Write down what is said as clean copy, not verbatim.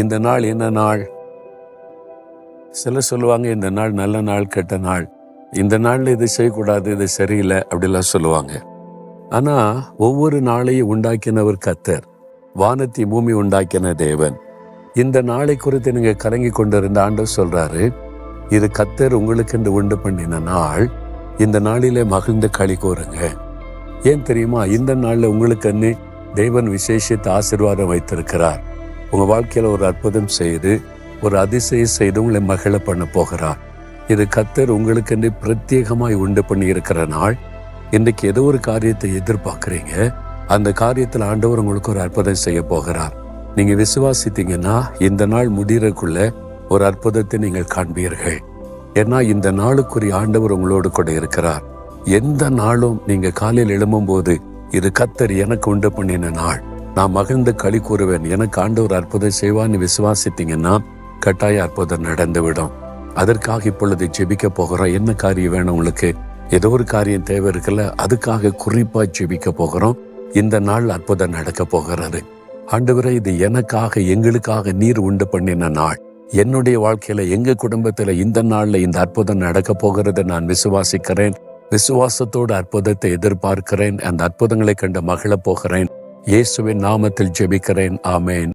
இந்த நாள் என்ன நாள்? சிலர் சொல்லுவாங்க இந்த நாள் நல்ல நாள் கெட்ட நாள், இந்த நாள்ல இது செய்யக்கூடாது, இது சரியில்லை அப்படிலாம் சொல்லுவாங்க. ஆனா ஒவ்வொரு நாளையும் உண்டாக்கினவர் கர்த்தர், வானத்தை பூமி உண்டாக்கின தேவன். இந்த நாளை குறித்து நீங்க கலங்கி கொண்டிருந்த ஆண்டவர் சொல்றாரு, இது கர்த்தர் உங்களுக்கு என்று உண்டு பண்ணின நாள், இந்த நாளிலே மகிழ்ந்து களி கூறுங்க. ஏன் தெரியுமா? இந்த நாள்ல உங்களுக்கு தேவன் விசேஷித்த ஆசீர்வாதம் வைத்திருக்கிறார். உங்க வாழ்க்கையில ஒரு அற்புதம் செய்து, ஒரு அதிசயம் செய்து உங்களை மகிழ பண்ண போகிறார். இது கர்த்தர் உங்களுக்கு பிரத்யேகமாய் உண்டு பண்ணி இருக்கிற நாள். இன்றைக்கு ஏதோ ஒரு காரியத்தை எதிர்பார்க்கிறீங்க, அந்த காரியத்தில் ஆண்டவர் உங்களுக்கு ஒரு அற்புதம் செய்ய போகிறார். நீங்க விசுவாசித்தீங்கன்னா இந்த நாள் முடிகிறக்குள்ள ஒரு அற்புதத்தை நீங்கள் காண்பீர்கள். ஏன்னா இந்த நாளுக்குரிய ஆண்டவர் உங்களோடு கூட இருக்கிறார். எந்த நாளும் நீங்க காலையில் எழும்பும் போது, இது கர்த்தர் எனக்கு உண்டு பண்ணின நாள், நான் மகிழ்ந்து களி கூறுவேன், எனக்கு ஆண்டவர் அற்புதம் செய்வான்னு விசுவாசித்தீங்கன்னா கட்டாய அற்புதம் நடந்துவிடும். அதற்காக இப்பொழுது ஜெபிக்க போகிறோம். என்ன காரியம் வேணும் உங்களுக்கு? ஏதோ ஒரு காரியம் தேவை இருக்குல்ல, அதுக்காக குறிப்பா ஜெபிக்க போகிறோம். இந்த நாள் அற்புதம் நடக்க போகிறது. ஆண்டவரே, இது எனக்காக எங்களுக்காக நீர் உண்டு பண்ணின நாள். என்னுடைய வாழ்க்கையில எங்க குடும்பத்துல இந்த நாள்ல இந்த அற்புதம் நடக்க போகிறது நான் விசுவாசிக்கிறேன். விசுவாசத்தோடு அற்புதத்தை எதிர்பார்க்கிறேன். அந்த அற்புதங்களை கண்டு மகிழ போகிறேன். இயேசுவின் நாமத்தில் ஜெபிக்கிறேன். ஆமேன்.